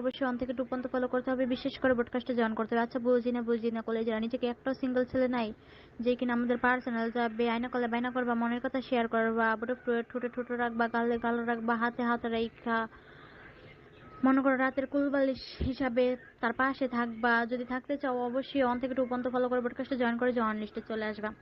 অবশ্যই অন থেকে টু পর্যন্ত ফলো করতে হবে, বিশেষ করে ব্রডকাস্টে জয়েন করতে হবে। আচ্ছা বুঝি না কলেজে নিচে কি একটাও সিঙ্গেল ছেলে নাই যে কিনা আমাদের পার্সোনাল যাবে আয়না করলে বাইনা করবা, মনের কথা শেয়ার করবা, বুড়ো ঠোঁটে ঠোঁটে রাখবা, গালে গালে রাখবা, হাতে হাতে রাখা, মনে করো রাতের কুলবালিশ হিসাবে তার পাশে থাকবা। যদি থাকতে চাও অবশ্যই অন থেকে টু পর্যন্ত ফলো করে ব্রডকাস্টে জয়েন করে জয়েন লিস্টে চলে আসবা।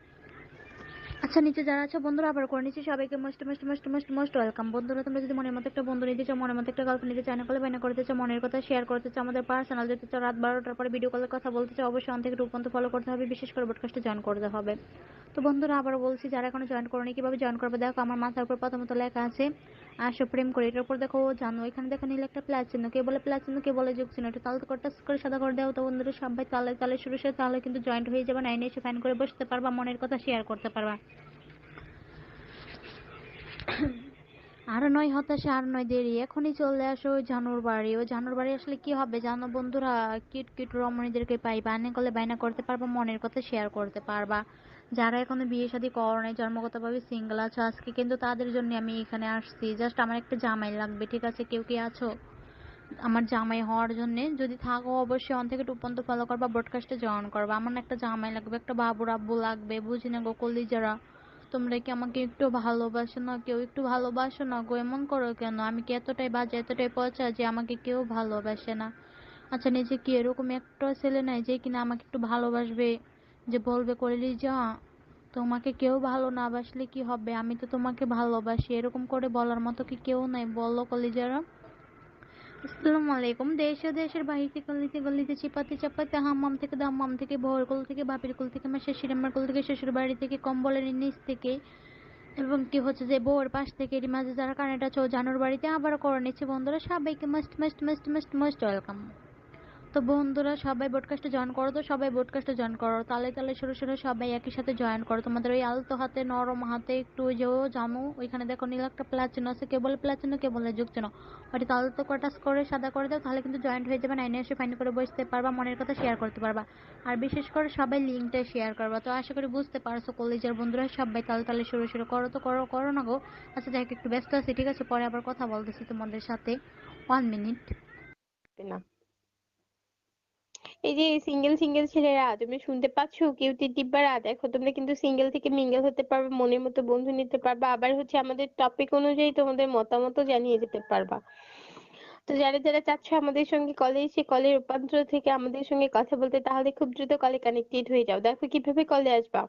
আচ্ছা নিচে যারা আছো বন্ধুরা আবার করে নিচ্ছি, সবাইকে most most most most most welcome. বন্ধুরা তোমরা যদি মনের মতো একটা বন্ধু নিতে চাও, মনের মতো একটা গল্প নিতে চাও, না করলে বাইনা করতে চাও, মনের কথা শেয়ার করতে চাও, আমাদের পার্সোনাল যেতে চাও, রাত 12টার পরে ভিডিও কলের কথা বলতে চাও, অবশ্যই অন থেকে টু পর্যন্ত ফলো করতে হবে, বিশেষ করে ব্রডকাস্টে জয়েন করতে হবে। তো বন্ধুরা আবার বলছি, যারা এখনো জয়েন করোনি কিভাবে জয়েন করবে, দেখো আমার মাথার উপর প্রথমত লেখা আছে আসো প্রেম করে, এটার উপর দেখো জানো, এখানে দেখো নীল একটা প্লাস চিহ্ন, কে বলে প্লাস চিহ্ন, কে বলে যোগ চিহ্ন, এটা তাল করে টাচ করে সাদা করে দাও। তো বন্ধুরা সবাই তালে তালে শুরু সে তাহলে কিন্তু জয়েন্ট হয়ে যাবে, নাইনে এসে ফাইন করে বসতে পারবা, মনের কথা শেয়ার করতে পারবা। আর নয় হতাশা, আর নয় দেরি, এখনই চলে আসো ওই জানুর বাড়ি। ওই জানুর বাড়ি আসলে কি হবে জানো বন্ধুরা, কিট কিট রমণীদেরকে পাইবা, আনে করলে বাইনা করতে পারবা, মনের কথা শেয়ার করতে পারবা। যারা এখনো বিয়ে শাদী করো নাই, জন্মগতভাবে সিঙ্গেল আছো, আজকে কিন্তু তাদের জন্য আমি এখানে আসছি। জাস্ট আমার একটা জামাই লাগবে, ঠিক আছে? কেউ কি আছো আমার জামাই হওয়ার জন্য? যদি থাকো অবশ্যই অন থেকে টু পর্যন্ত ফলো করবা, ব্রডকাস্টে জয়েন করবা। আমার না একটা জামাই লাগবে, একটা বাবুর আব্বু লাগবে, বুঝি না গো কলিজারা। তোমরা কি আমাকে একটু ভালোবাসো না? কেউ একটু ভালোবাসো না গো, এমন করো কেন? আমি কি এতটাই বাজে, এতটাই পচা যে আমাকে কেউ ভালোবাসে না? আচ্ছা নিজে কি এরকম একটা ছেলে নাই যে কিনা আমাকে একটু ভালোবাসবে, যে বলবে কলিজা তোমাকে কেউ ভালো না বাসলে কি হবে, আমি তো তোমাকে ভালোবাসি, এরকম করে বলার মতো কি কেউ নাই বলো কলিজারা? আসসালামু আলাইকুম। দেশ ও দেশের বাহির থেকে গলিতে গলিতে চিপাতে চাপাতে, হাম্মাম থেকে দাম্মাম থেকে, ভোর কোল থেকে বাপের কোল থেকে, আমার শ্বশুর আম্মার কোল থেকে, শ্বশুর বাড়ি থেকে, কম্বলের নিচ থেকে, এবং কি হচ্ছে যে বউয়ের পাশ থেকে, এর মাঝে যারা কানেক্ট আছে ও জানুর বাড়িতে আবারও করে নিচ্ছে। বন্ধুরা সবাইকে must must must must most welcome. তো বন্ধুরা সবাই ব্রডকাস্টে জয়েন করো, তো সবাই ব্রডকাস্টে জয়েন করো, তালে তালে সরে সরে সবাই একই সাথে জয়েন করো। তোমাদের ওই আলতো হাতে নরম হাতে একটু ওই যে জানো ওইখানে দেখো নীল একটা প্লাচিন আছে, কে বলে প্লাচিন, কে বলে যুগচিহ্ন, ওইটা আলতো করে টাচ করে সাদা করে দাও, তাহলে কিন্তু জয়েন্ট হয়ে যাবে, নাইনে এসে ফাইন করে বসতে পারবা, মনের কথা শেয়ার করতে পারবা। আর বিশেষ করে সবাই লিঙ্কটা শেয়ার করবা। তো আশা করি বুঝতে পারছো কলেজের বন্ধুরা সবাই তালে তালে শুরু শুরু করো, তো করো করো না গো। আচ্ছা যাই হোক, একটু ব্যস্ত আছি, ঠিক আছে? পরে আবার কথা বলতেছি তোমাদের সাথে। 1 মিনিট। না, এই যে সিঙ্গেল সিঙ্গেল ছেলেরা তুমি শুনতে পাচ্ছ, কিউটি টিপ্পারা, দেখো তোমরা কিন্তু সিঙ্গেল থেকে মিঙ্গেল হতে পারবে, মনের মতো বন্ধু নিতে পারবা, আবার হচ্ছে আমাদের টপিক অনুযায়ী তোমাদের মতামতও জানিয়ে যেতে পারবা। তো যারা যারা চাচ্ছ আমাদের সঙ্গে কলে এসে কলের রূপান্তর থেকে আমাদের সঙ্গে কথা বলতে, তাহলে খুব দ্রুত কলে কানেক্টেড হয়ে যাও। দেখো কিভাবে কলে আসবা।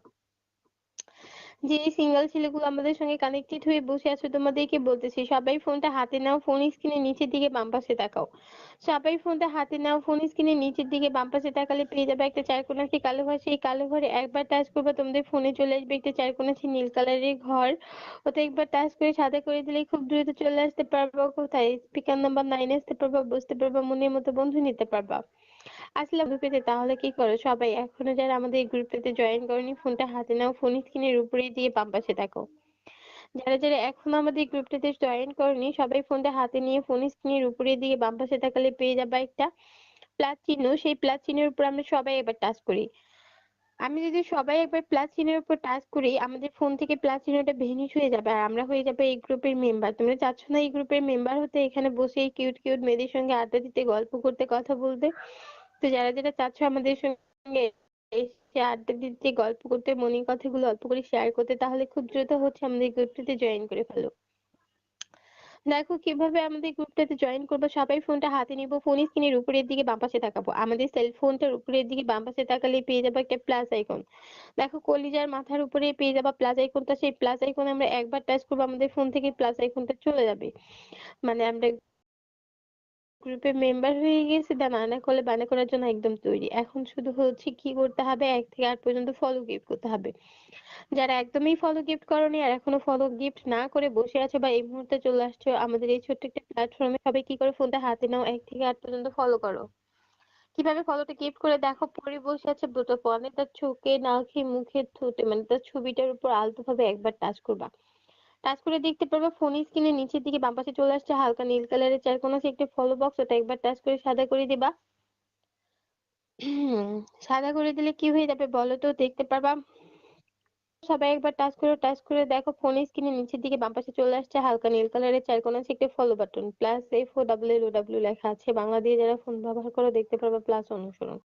যে সিঙ্গেল ছেলেগুলো আমাদের সঙ্গে কানেক্টেড হয়ে বসে আছো, তোমাদেরকে বলতেছি সবাই ফোনটা হাতে নাও, ফোন স্ক্রিনের নিচের দিকে বাম পাশে তাকাও। সবাই ফোনটা হাতে নাও, ফোন স্ক্রিনের নিচের দিকে বাম পাশে তাকালে পেয়ে যাবে একটা চারকোনাটি কালো ঘর। সেই কালো ঘরে একবার টাচ করবে, তোমাদের ফোনে চলে আসবে একটা চারকোনাটি নীল কালারের ঘর। ওটা একবার টাচ করে সাদা করে দিলে খুব দ্রুত চলে আসতে পারবা কোথায়, স্পিকার নাম্বার 9 আসতে পারবা, বুঝতে পারবা, মনের মতো বন্ধু নিতে পারবা। আসলে বন্ধু পেতে তাহলে কি করো, সবাই এখনো যারা আমাদের এই গ্রুপটাতে জয়েন করনি, ফোনটা হাতে নাও, ফোন স্ক্রিনের উপরে দিয়ে বাম পাশে থাকো। যারা যারা এখনো আমাদের এই গ্রুপটাতে জয়েন করনি, সবাই ফোনটা হাতে নিয়ে ফোন স্ক্রিনের উপরে দিয়ে বাম পাশে তাকালে পেয়ে যাবে একটা প্লাস চিহ্ন। সেই প্লাস চিহ্নের উপর আমরা সবাই এবার টাচ করি। আমি যদি সবাই একবার প্লাস চিহ্নের উপর টাচ করি, আমাদের ফোন থেকে প্লাস চিহ্নটা ভেনিশ হয়ে যাবে, আর আমরা হয়ে যাবে এই গ্রুপের মেম্বার। তোমরা চাচ্ছ না এই গ্রুপের মেম্বার হতে, এখানে বসে এই কিউট কিউট মেয়েদের সঙ্গে আড্ডা দিতে, গল্প করতে, কথা বলতে? তো যারা যারা চাচ্ছ আমাদের সঙ্গে এসে আড্ডা দিতে, গল্প করতে, মনের কথাগুলো অল্প করে শেয়ার করতে, তাহলে খুব দ্রুত হচ্ছে আমাদের গ্রুপটিতে জয়েন করে ফেলো। দেখো কিভাবে আমাদের গ্রুপটাতে জয়েন করবো। সবাই ফোনটা হাতে নিব, ফোন স্ক্রিনের উপরের দিকে বাম পাশে তাকাবো, আমাদের সেল ফোনটার উপরের দিকে বাম পাশে তাকালে পেয়ে যাবো একটা প্লাস আইকন। দেখো কলিজার মাথার উপরে পেয়ে যাবা প্লাস আইকনটা, সেই প্লাস আইকনে আমরা একবার টাচ করবো, আমাদের ফোন থেকে প্লাস আইকনটা চলে যাবে, মানে আমরা গ্রুপে মেম্বার হয়ে গেছি, দেন আয়না করলে বায়না করার জন্য একদম তৈরি। এখন শুধু হচ্ছে কি করতে হবে, 1 থেকে 8 পর্যন্ত ফলো গিফট করতে হবে। যারা একদমই ফলো গিফট করোনি আর এখনো ফলো গিফট না করে বসে আছো, বা এই মুহূর্তে চলে আসছো আমাদের এই ছোট্ট একটা প্ল্যাটফর্মে, সবাই কি করে ফোনটা হাতে নাও, 1 থেকে 8 পর্যন্ত ফলো করো। কিভাবে ফলোটা গিফট করে দেখো, পরে বসে আছে দুটো ফোনে, তার চোখে, নাকে, মুখে, ঠোঁটে, মানে তার ছবিটার উপর আলতো ভাবে একবার টাচ করবা। টাচ করে দেখতে পারবে ফোন স্ক্রিনের নিচের দিকে বাম পাশে চলে আসছে হালকা নীল কালারের চারকোনা আছে একটা ফলো বক্স, ওটা একবার টাচ করে সাদা করে দিবা। সাদা করে দিলে কি হয়ে যাবে বলো তো, দেখতে পারবা সবাই একবার টাচ করে দেখো ফোনের স্ক্রিনের নিচের দিকে বাম পাশে চলে আসছে হালকা নীল কালারের ৪ কোণার একটি ফলো বাটন প্লাস FOLLOW লেখা আছে। বাংলা দিয়ে যারা ফোন ব্যবহার করো দেখতে পারবা প্লাস অনুসরণ।